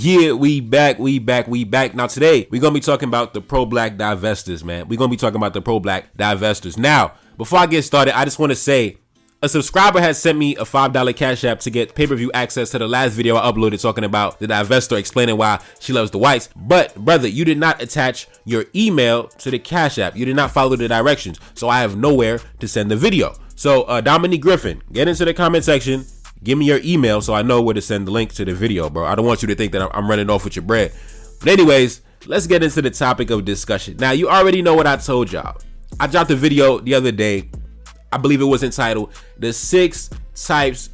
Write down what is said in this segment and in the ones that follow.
Yeah, we back. Now today, we're going to be talking about the pro-black divestors, man. We're going to be talking about the pro-black divestors. Now, before I get started, I just want to say, a subscriber has sent me a $5 Cash App to get pay-per-view access to the last video I uploaded talking about the divestor, explaining why she loves the whites. But, brother, you did not attach your email to the Cash App. You did not follow the directions, so I have nowhere to send the video. So, Dominique Griffin, get into the comment section. Give me your email so I know where to send the link to the video, bro. I don't want you to think that I'm running off with your bread. But anyways, let's get into the topic of discussion. Now, you already know what I told y'all. I dropped a video the other day. I believe it was entitled the six types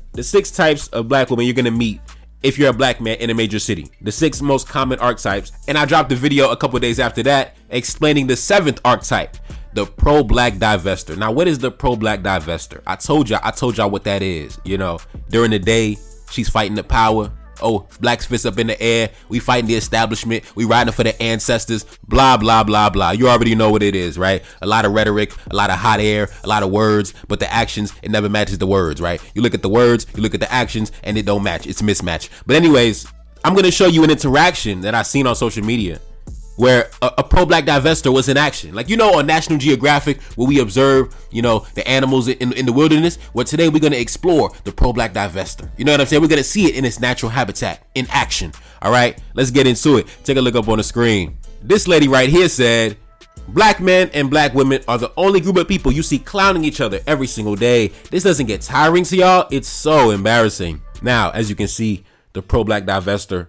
of black women you're gonna meet if you're a black man in a major city. The 6 most common archetypes. And I dropped a video a couple days after that explaining the 7th archetype, the pro-black divestor. Now, what is the pro-black divestor? I told y'all what that is. You know, during the day, she's fighting the power. Oh, blacks fists up in the air. We fighting the establishment. We riding for the ancestors. Blah, blah, blah, blah. You already know what it is, right? A lot of rhetoric, a lot of hot air, a lot of words, but the actions, it never matches the words, right? You look at the words, you look at the actions, and it don't match. It's a mismatch. But anyways, I'm going to show you an interaction that I seen on social media where a pro-black divestor was in action. Like, you know, on National Geographic, where we observe, you know, the animals in the wilderness. Well, today we're going to explore the pro-black divestor. You know what I'm saying? We're going to see it in its natural habitat, in action. All right, let's get into it. Take a look up on the screen. This lady right here said, black men and black women are the only group of people you see clowning each other every single day. This doesn't get tiring to y'all. It's so embarrassing. Now, as you can see, the pro-black divestor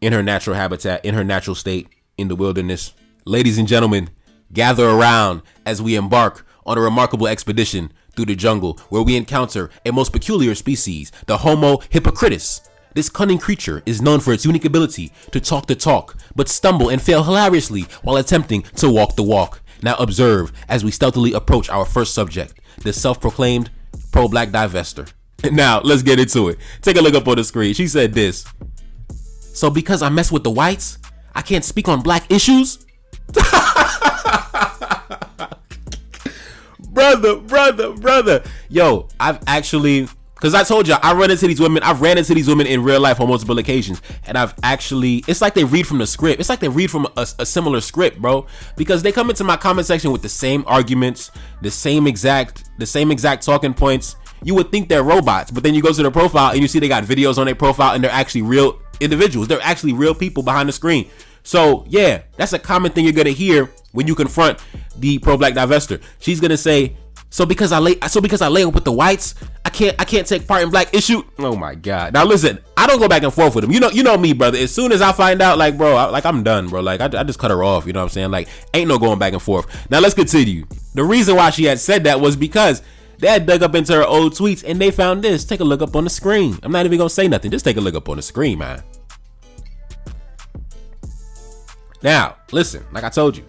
in her natural habitat, in her natural state, in the wilderness. Ladies and gentlemen, gather around as we embark on a remarkable expedition through the jungle where we encounter a most peculiar species, the Homo hippocritus. This cunning creature is known for its unique ability to talk the talk, but stumble and fail hilariously while attempting to walk the walk. Now observe as we stealthily approach our first subject, the self-proclaimed pro-black divestor. Now, let's get into it. Take a look up on the screen. She said this. So because I mess with the whites, I can't speak on black issues? brother. Yo, I've actually, because I told you, I've ran into these women in real life on multiple occasions. And I've actually, it's like they read from the script. It's like they read from a similar script, bro. Because they come into my comment section with the same arguments, the same exact talking points. You would think they're robots, but then you go to their profile and you see they got videos on their profile and they're actually real individuals. They're actually real people behind the screen. So yeah, that's a common thing you're gonna hear when you confront the pro-black divestor. She's gonna say, so because I lay up with the whites, I can't take part in black issue. Oh my God. Now listen, I don't go back and forth with them. You know me, brother. As soon as I find out, like, bro, I'm done, bro. Like, I just cut her off. You know what I'm saying? Like, ain't no going back and forth. Now let's continue. The reason why she had said that was because they had dug up into her old tweets and they found this. Take a look up on the screen. I'm not even gonna say nothing. Just take a look up on the screen, man. Now, listen, like I told you,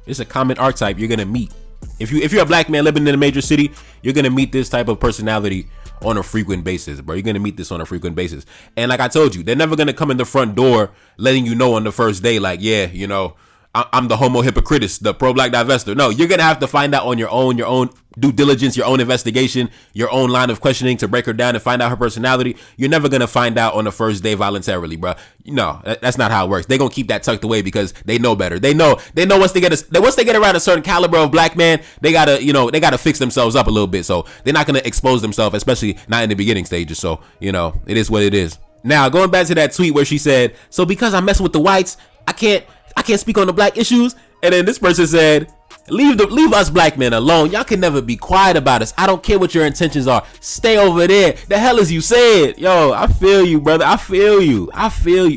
it's a common archetype you're gonna meet. If you're a black man living in a major city, you're gonna meet this type of personality on a frequent basis, bro. You're gonna meet this on a frequent basis. And like I told you, they're never gonna come in the front door letting you know on the first day, like, yeah, you know, I'm the Homo hippocritus, the pro-black divestor. No, you're gonna have to find out on your own due diligence, your own investigation, your own line of questioning to break her down and find out her personality. You're never gonna find out on the first day voluntarily, bro. No, that's not how it works. They're gonna keep that tucked away because they know better. They know once they get around a certain caliber of black man, they gotta fix themselves up a little bit. So they're not gonna expose themselves, especially not in the beginning stages. So, you know, it is what it is. Now, going back to that tweet where she said, so because I mess with the whites, I can't speak on the black issues. And then this person said, leave us black men alone. Y'all can never be quiet about us. I don't care what your intentions are. Stay over there. The hell is you said? Yo, I feel you, brother. I feel you.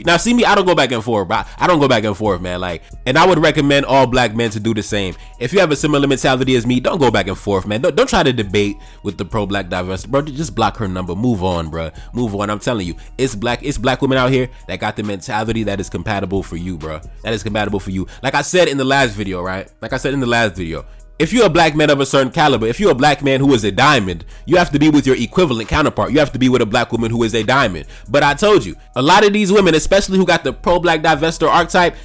Now, see me, I don't go back and forth, bro. I don't go back and forth, man. Like, and I would recommend all black men to do the same. If you have a similar mentality as me, don't go back and forth, man. Don't try to debate with the pro-black divestor, bro. Just block her number. Move on, bro. Move on. I'm telling you, it's black women out here that got the mentality that is compatible for you, bro. That is compatible for you. Like I said in the last video, right? If you're a black man of a certain caliber, if you're a black man who is a diamond, you have to be with your equivalent counterpart. You have to be with a black woman who is a diamond. But I told you, a lot of these women, especially who got the pro-black divestor archetype,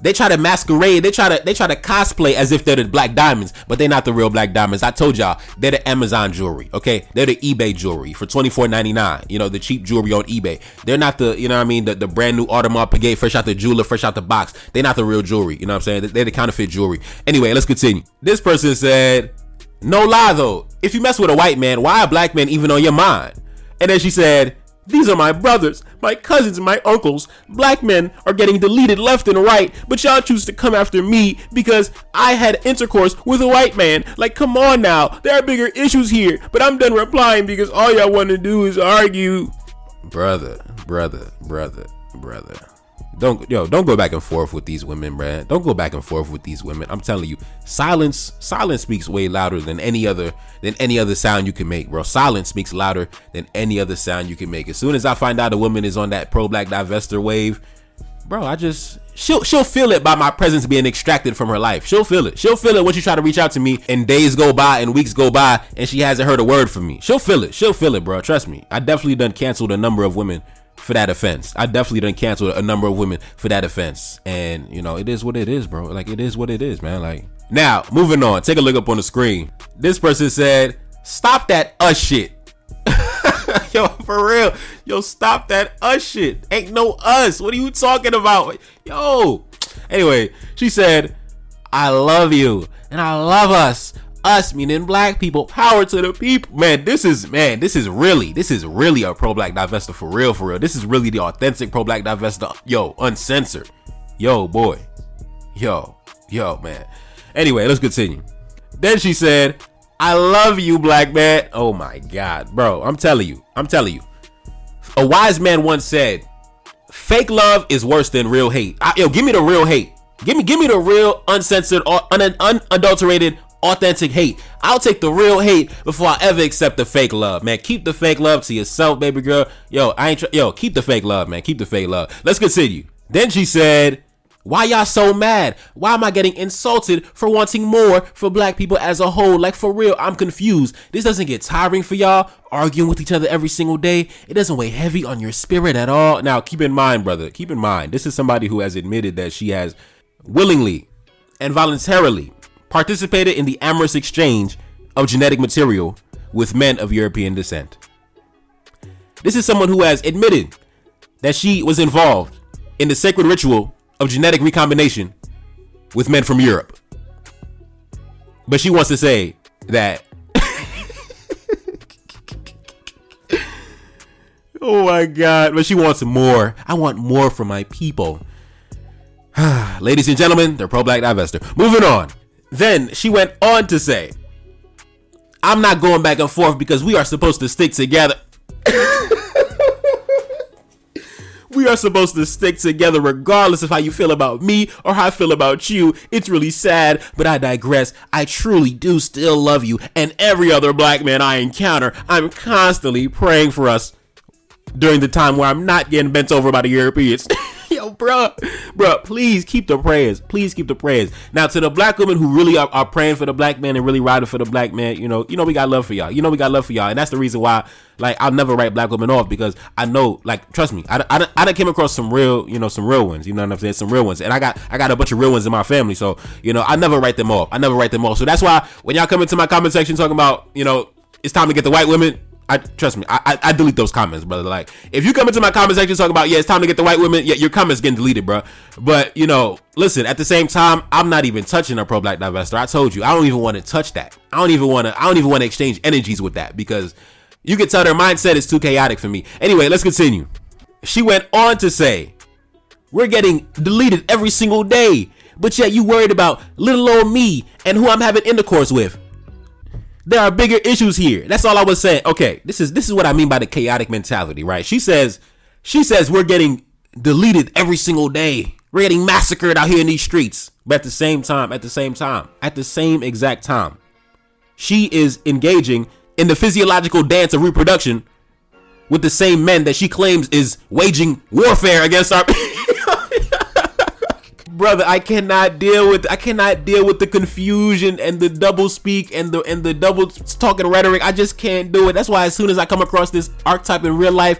They try to masquerade, they try to cosplay as if they're the black diamonds, but they're not the real black diamonds. I told y'all, they're the Amazon jewelry, okay? They're the eBay jewelry for $24.99, you know, the cheap jewelry on eBay. They're not the, you know what I mean, the brand new Audemars Piguet, fresh out the jeweler, fresh out the box. They're not the real jewelry, you know what I'm saying? They're the counterfeit jewelry. Anyway, let's continue. This person said, no lie though, if you mess with a white man, why a black man even on your mind? And then she said, these are my brothers, my cousins, and my uncles. Black men are getting deleted left and right, but y'all choose to come after me because I had intercourse with a white man. Like, come on now. There are bigger issues here, but I'm done replying because all y'all want to do is argue. Brother. Don't go back and forth with these women, bruh. Don't go back and forth with these women. I'm telling you, silence speaks way louder than any other sound you can make, bro. Silence speaks louder than any other sound you can make. As soon as I find out a woman is on that pro-black divestor wave, bro, she'll feel it by my presence being extracted from her life. She'll feel it. She'll feel it when she try to reach out to me and days go by and weeks go by and she hasn't heard a word from me. She'll feel it, bro. Trust me. I definitely done canceled a number of women for that offense. I definitely done canceled a number of women for that offense. And you know, it is what it is, bro. Like, it is what it is, man. Like, now moving on, take a look up on the screen. This person said, stop that us shit. Yo, for real. Yo, stop that us shit. Ain't no us. What are you talking about? Yo. Anyway, she said, I love you and I love us. Us meaning black people. Power to the people. Man, this is really a pro-black divestor for real. This is really the authentic pro-black divestor. Yo, uncensored. Yo, boy. Yo, man. Anyway, let's continue. Then she said, I love you, black man. Oh my God, bro. I'm telling you. A wise man once said, fake love is worse than real hate. Yo, give me the real hate. Give me the real uncensored, unadulterated, authentic hate. I'll take the real hate before I ever accept the fake love, man. Keep the fake love to yourself, baby girl. Yo, keep the fake love, man. Keep the fake love. Let's continue. Then she said, why y'all so mad? Why am I getting insulted for wanting more for black people as a whole? Like, for real, I'm confused. This doesn't get tiring for y'all, arguing with each other every single day. It doesn't weigh heavy on your spirit at all. Now, keep in mind, brother, this is somebody who has admitted that she has willingly and voluntarily participated in the amorous exchange of genetic material with men of European descent. This is someone who has admitted that she was involved in the sacred ritual of genetic recombination with men from Europe. But she wants to say that oh my God, but she wants more. I want more from my people. Ladies and gentlemen, the pro-black divestor. Moving on. Then she went on to say, I'm not going back and forth because we are supposed to stick together. We are supposed to stick together regardless of how you feel about me or how I feel about you. It's really sad, but I digress. I truly do still love you and every other black man I encounter. I'm constantly praying for us during the time where I'm not getting bent over by the Europeans. Yo, bro, please keep the prayers. Please keep the prayers. Now, to the black women who really are praying for the black man and really riding for the black man, you know, we got love for y'all. And that's the reason why, like, I'll never write black women off, because I know, like, trust me, I done came across some real ones. You know what I'm saying? Some real ones, and I got a bunch of real ones in my family. So, you know, I never write them off. So that's why when y'all come into my comment section talking about, you know, it's time to get the white women, trust me, I delete those comments, brother. Like, if you come into my comment section talking about, yeah, it's time to get the white women, yeah, your comments getting deleted, bro. But, you know, listen, at the same time, I'm not even touching a pro-black divestor. I told you, I don't even want to touch that. I don't even want to exchange energies with that, because you can tell their mindset is too chaotic for me. Anyway, let's continue. She went on to say, we're getting deleted every single day, but yet you worried about little old me and who I'm having intercourse with. There are bigger issues here. That's all I was saying. Okay, this is what I mean by the chaotic mentality, right? She says we're getting deleted every single day. We're getting massacred out here in these streets. But at the same exact time, she is engaging in the physiological dance of reproduction with the same men that she claims is waging warfare against our brother. I cannot deal with the confusion and the double speak and the double talking rhetoric. I just can't do it. That's why as soon as I come across this archetype in real life,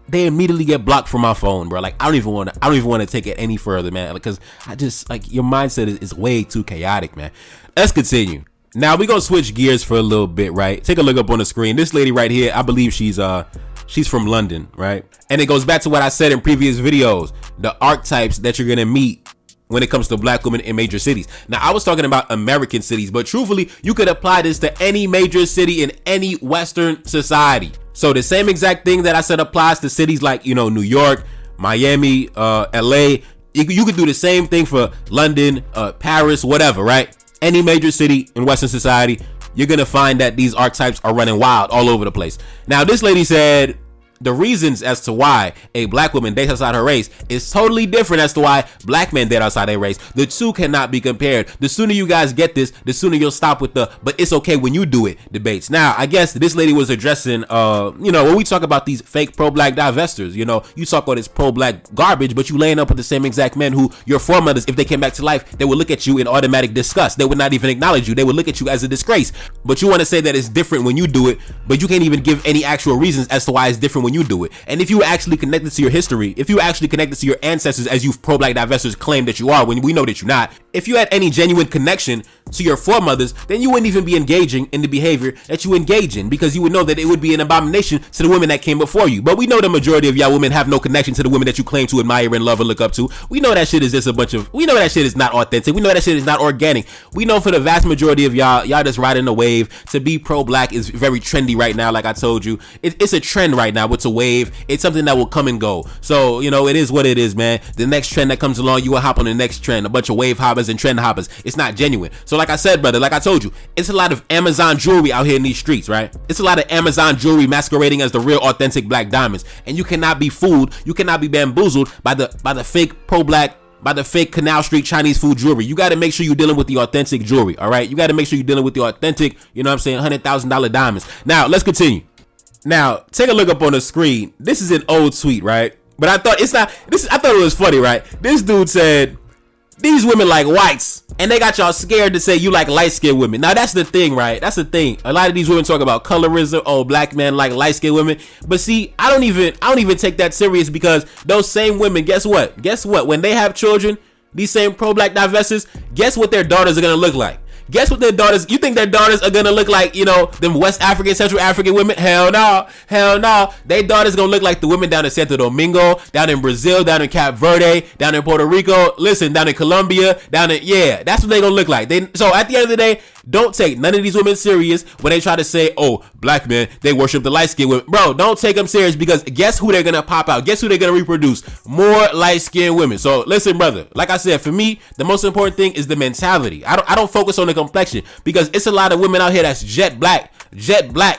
they immediately get blocked from my phone, bro. Like I don't even want to take it any further, man, because I just like your mindset is way too chaotic, man. Let's continue. Now we gonna switch gears for a little bit, right? Take a look up on the screen. This lady right here, I believe she's from London, right? And it goes back to what I said in previous videos, the archetypes that you're gonna meet when it comes to black women in major cities. Now, I was talking about American cities, but truthfully, you could apply this to any major city in any Western society. So the same exact thing that I said applies to cities like, you know, New York, Miami, LA. You could do the same thing for London, Paris, whatever, right? Any major city in Western society, you're going to find that these archetypes are running wild all over the place. Now, this lady said the reasons as to why a black woman dates outside her race is totally different as to why black men date outside their race. The two cannot be compared. The sooner you guys get this, the sooner you'll stop with the "but it's okay when you do it" debates. Now, I guess this lady was addressing, you know, when we talk about these fake pro-black divestors, you know, you talk all this pro-black garbage, but you laying up with the same exact men who your foremothers, if they came back to life, they would look at you in automatic disgust. They would not even acknowledge you. They would look at you as a disgrace. But you want to say that it's different when you do it, but you can't even give any actual reasons as to why it's different when you do it. And if you actually connected to your history, if you actually connected to your ancestors as you pro-black divestors claim that you are, when we know that you're not, if you had any genuine connection to your foremothers, then you wouldn't even be engaging in the behavior that you engage in, because you would know that it would be an abomination to the women that came before you. But we know the majority of y'all women have no connection to the women that you claim to admire and love and look up to. We know that shit is just we know that shit is not authentic. We know that shit is not organic. We know for the vast majority of y'all just riding the wave. To be pro-black is very trendy right now. Like I told you, it's a trend right now. It's a wave. It's something that will come and go. So, you know, it is what it is, man. The next trend that comes along, you will hop on the next trend. A bunch of wave hoppers and trend hoppers. It's not genuine. So like I said, brother, like I told you, it's a lot of Amazon jewelry out here in these streets, right? It's a lot of Amazon jewelry masquerading as the real authentic black diamonds. And you cannot be fooled. You cannot be bamboozled by the fake pro-black, by the fake Canal Street Chinese food jewelry. You got to make sure you're dealing with the authentic jewelry, all right? You got to make sure you're dealing with the authentic, you know what I'm saying, $100,000 diamonds. Now, let's continue. Now, take a look up on the screen. This is an old tweet, right? But I thought I thought it was funny, right? This dude said, these women like whites, and they got y'all scared to say you like light-skinned women. Now, that's the thing, right? That's the thing. A lot of these women talk about colorism. Oh, black men like light-skinned women. But see, I don't even take that serious, because those same women, guess what? When they have children, these same pro-black divestors, guess what their daughters are going to look like? Guess what their daughters, you think their daughters are gonna look like, you know, them West African, Central African women? Hell no. Their daughters gonna look like the women down in Santo Domingo, down in Brazil, down in Cape Verde, down in Puerto Rico, down in Colombia, that's what they gonna look like. So at the end of the day, don't take none of these women serious when they try to say, oh, black men, they worship the light-skinned women. Bro, don't take them serious, because guess who they're gonna pop out? Guess who they're gonna reproduce? More light-skinned women. So listen, brother, like I said, for me, the most important thing is the mentality. I don't focus on the complexion, because it's a lot of women out here that's jet black,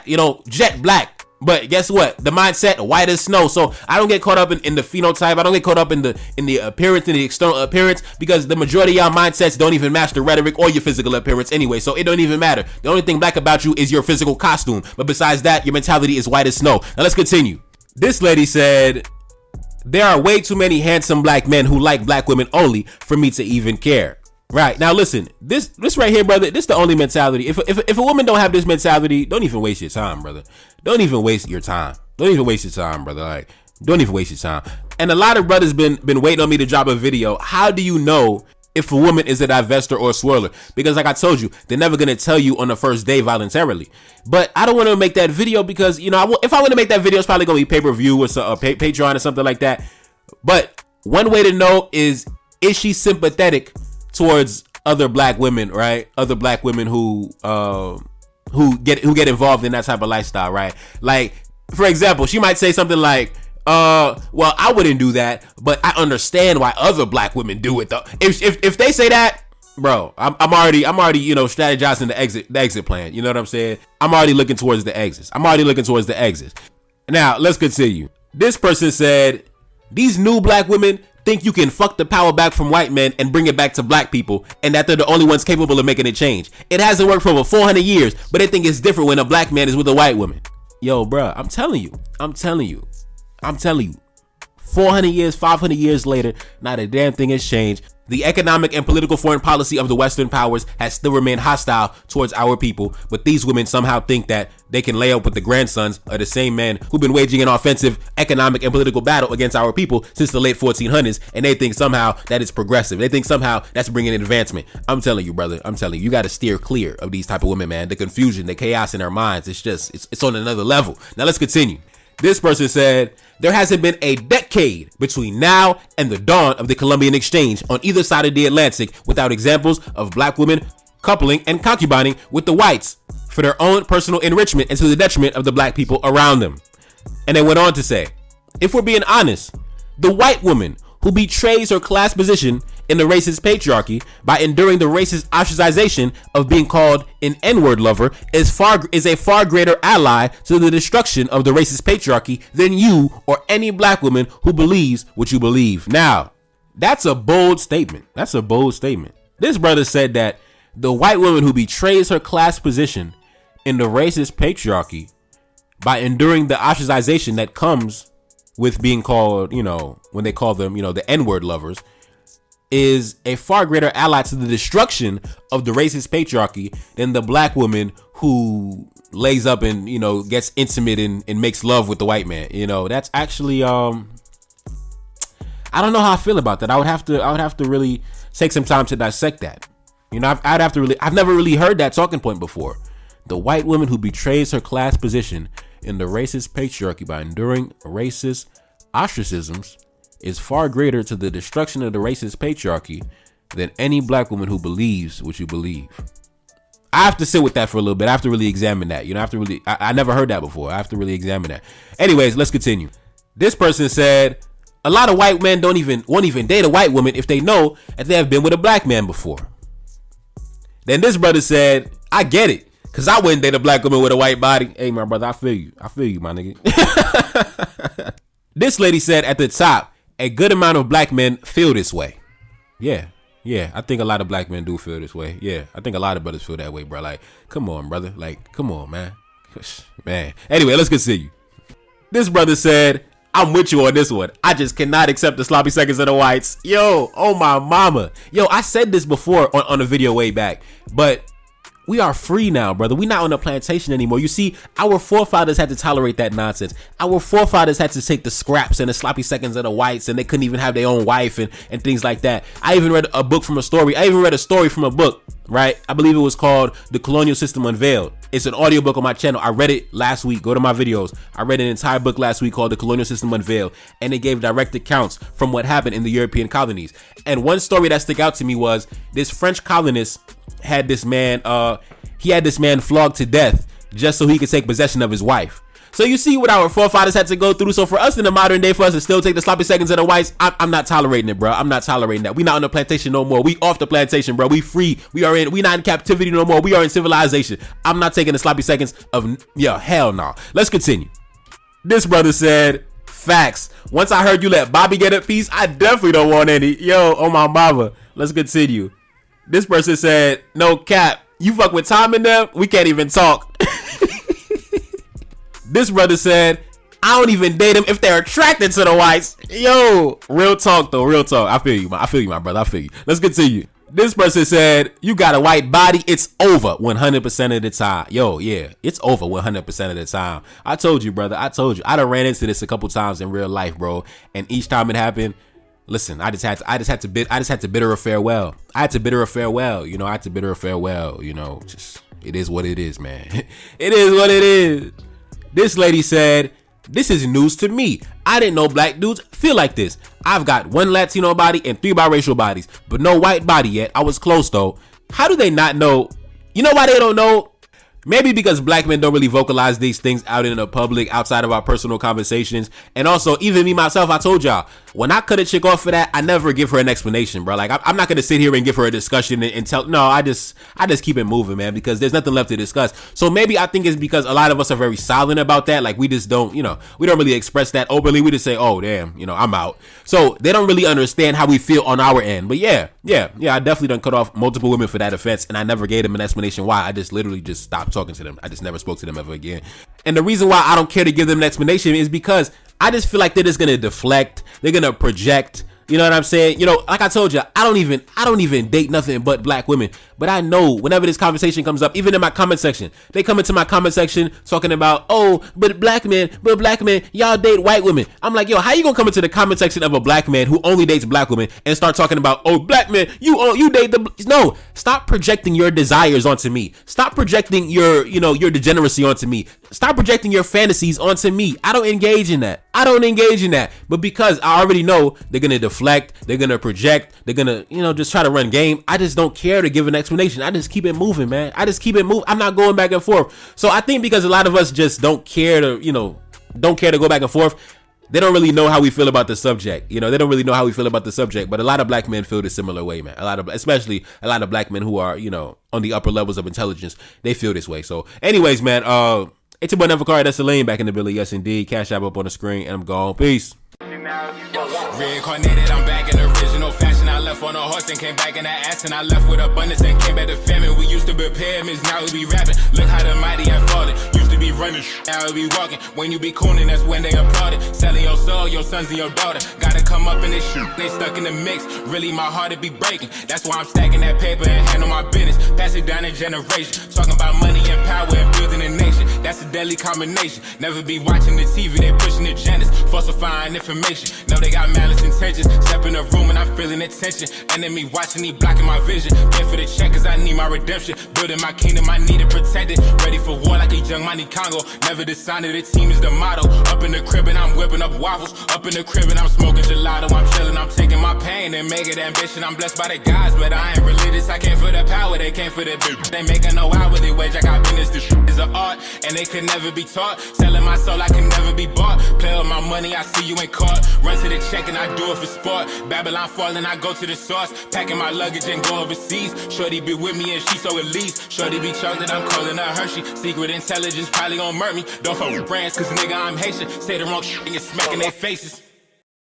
you know, jet black. But guess what? The mindset, white as snow. So I don't get caught up in the phenotype. I don't get caught up in the appearance, in the external appearance, because the majority of y'all mindsets don't even match the rhetoric or your physical appearance anyway. So it don't even matter. The only thing black about you is your physical costume. But besides that, your mentality is white as snow. Now let's continue. This lady said, there are way too many handsome black men who like black women only for me to even care. Right. Now listen, this right here, brother, this the only mentality. If a woman don't have this mentality, don't even waste your time, brother. Don't even waste your time. Don't even waste your time, brother. Like, don't even waste your time. And a lot of brothers been waiting on me to drop a video. How do you know if a woman is a divestor or a swirler? Because like I told you, they're never going to tell you on the first day voluntarily. But I don't want to make that video because, you know, if I want to make that video, it's probably going to be pay-per-view or Patreon or something like that. But one way to know is she sympathetic towards other black women, right? Other black women who get involved in that type of lifestyle, right? Like, for example, she might say something like, well, I wouldn't do that, but I understand why other black women do it though. If they say that, bro, I'm already, you know, strategizing the exit plan. You know what I'm saying? I'm already looking towards the exits. Now, let's continue. This person said, these new black women think you can fuck the power back from white men and bring it back to black people, and that they're the only ones capable of making a change. It hasn't worked for over 400 years, but they think it's different when a black man is with a white woman. Yo, bro, I'm telling you. 400 years, 500 years later, not a damn thing has changed. The economic and political foreign policy of the Western powers has still remained hostile towards our people, but these women somehow think that they can lay up with the grandsons of the same men who've been waging an offensive economic and political battle against our people since the late 1400s, and they think somehow that is progressive. They think somehow that's bringing an advancement. I'm telling you, brother, I'm telling you, you got to steer clear of these type of women, man. The confusion, the chaos in their minds, it's on another level. Now let's continue. This person said, there hasn't been a decade between now and the dawn of the Columbian Exchange on either side of the Atlantic without examples of black women coupling and concubining with the whites for their own personal enrichment and to the detriment of the black people around them. And they went on to say, if we're being honest, the white woman who betrays her class position in the racist patriarchy by enduring the racist ostracization of being called an N-word lover is a far greater ally to the destruction of the racist patriarchy than you or any black woman who believes what you believe. Now, that's a bold statement. That's a bold statement. This brother said that the white woman who betrays her class position in the racist patriarchy by enduring the ostracization that comes with being called, when they call them, the N-word lovers, is a far greater ally to the destruction of the racist patriarchy than the black woman who lays up and, gets intimate and makes love with the white man. That's actually, I don't know how I feel about that. I would have to really take some time to dissect that. I've never really heard that talking point before. The white woman who betrays her class position in the racist patriarchy by enduring racist ostracisms is far greater to the destruction of the racist patriarchy than any black woman who believes what you believe. I have to sit with that for a little bit. I have to really examine that. I never heard that before. I have to really examine that. Anyways, let's continue. This person said, a lot of white men won't even date a white woman if they know that they have been with a black man before. Then this brother said, I get it, because I wouldn't date a black woman with a white body. Hey, my brother, I feel you, my nigga. This lady said at the top, a good amount of black men feel this way. Yeah, I think a lot of black men do feel this way. Yeah, I think a lot of brothers feel that way, bro. Like, come on, brother. Like, come on, man. Man. Anyway, let's continue. This brother said, I'm with you on this one. I just cannot accept the sloppy seconds of the whites. Yo, oh my mama. Yo, I said this before on a video way back, but we are free now, brother. We're not on a plantation anymore. You see, our forefathers had to tolerate that nonsense. Our forefathers had to take the scraps and the sloppy seconds of the whites, and they couldn't even have their own wife and things like that. I even read a story from a book, right? I believe it was called The Colonial System Unveiled. It's an audiobook on my channel. I read it last week. Go to my videos. I read an entire book last week called The Colonial System Unveiled, and it gave direct accounts from what happened in the European colonies. And one story that stuck out to me was this French colonist had this man flogged to death just so he could take possession of his wife. So you see what our forefathers had to go through. So for us in the modern day, for us to still take the sloppy seconds of the whites, I'm not tolerating it, bro. I'm not tolerating that. We not on the plantation no more. We off the plantation, bro. We free. We not in captivity no more. We are in civilization. I'm not taking the sloppy seconds of, hell no. Let's continue. This brother said, facts. Once I heard you let Bobby get a piece, I definitely don't want any. Yo, oh my mama. Let's continue. This person said, no cap. You fuck with Tom and them, we can't even talk. This brother said, I don't even date them if they're attracted to the whites. Yo, real talk though, real talk. I feel you, my brother. I feel you. Let's continue. This person said, you got a white body, it's over 100% of the time. Yo, yeah, it's over 100% of the time. I told you, brother. I told you. I done ran into this a couple times in real life, bro. And each time it happened, listen, I just had to bid her a farewell. I had to bid her a farewell. Just, it is what it is, man. It is what it is. This lady said, this is news to me. I didn't know black dudes feel like this. I've got one Latino body and 3 biracial bodies, but no white body yet. I was close though. How do they not know? You know why they don't know? Maybe because black men don't really vocalize these things out in the public outside of our personal conversations. And also, even me, myself, I told y'all, when I cut a chick off for that, I never give her an explanation, bro. Like, I'm not going to sit here and give her a discussion and tell, no, I just keep it moving, man, because there's nothing left to discuss. So maybe I think it's because a lot of us are very silent about that. Like, we just don't, we don't really express that openly. We just say, oh, damn, I'm out. So they don't really understand how we feel on our end. But yeah, I definitely done cut off multiple women for that offense. And I never gave them an explanation why. I just literally just stopped talking to them. I just never spoke to them ever again. And the reason why I don't care to give them an explanation is because I just feel like they're just going to deflect. They're going to project You know what I'm saying? You know, like I told you, I don't even date nothing but black women. But I know whenever this conversation comes up, even in my comment section, they come into my comment section talking about, oh, but black men, y'all date white women. I'm like, yo, how you gonna come into the comment section of a black man who only dates black women and start talking about, oh, black men, you date the no? Stop projecting your desires onto me. Stop projecting your degeneracy onto me. Stop projecting your fantasies onto me. I don't engage in that. But because I already know they're gonna deflect, they're gonna project, they're gonna, just try to run game, I just don't care to give an explanation. I just keep it moving, man. I'm not going back and forth. So I think because a lot of us just don't care to go back and forth, they don't really know how we feel about the subject. They don't really know how we feel about the subject. But a lot of black men feel the similar way, man. Especially a lot of black men who are, on the upper levels of intelligence, they feel this way. So anyways, man, it's your boy Nevercard. That's the lane back in the building. Yes, indeed. Cash app up on the screen, and I'm gone. Peace. Reincarnated, I'm back in original fashion. I left on a horse and came back in that ass, and I left with abundance and came back to famine. We used to be pyramids, now we be rapping. Look how the mighty have fallen. Used to be running, now we be walking. When you be cooning, that's when they applauded. Selling your soul, your sons and your daughter. Gotta come up in this shit, they stuck in the mix. Really, my heart it be breaking. That's why I'm stacking that paper and handle my business. Pass it down in generation. Talking about money and power and building a nation. That's a deadly combination. Never be watching the TV, they pushing agendas, falsifying information. Know they got malice intentions. Step in the room and I'm feeling the tension. Enemy watching, he blocking my vision. Pay for the check cause I need my redemption. Building my kingdom, I need it protected. Ready for war like a young Money Congo. Never decided the team is the motto. Up in the crib and I'm whipping up waffles. Up in the crib and I'm smoking gelato. I'm chilling, I'm taking my pain and make it ambition. I'm blessed by the gods, but I ain't religious. I came for the power, they came for the bitch. They making no hourly wage, I got business. This shit is an art and they can never be taught. Selling my soul, I can never be bought. Play with my money, I see you ain't caught. Run to the check and I do it for sport. Babylon falling, I go to the source. Packing my luggage and go overseas. Shorty be with me and she so elite. Shorty be chocolate, I'm calling her Hershey. Secret intelligence probably gon' murk me. Don't fuck with brands cause nigga I'm Haitian. Say the wrong shit and you're smacking their faces.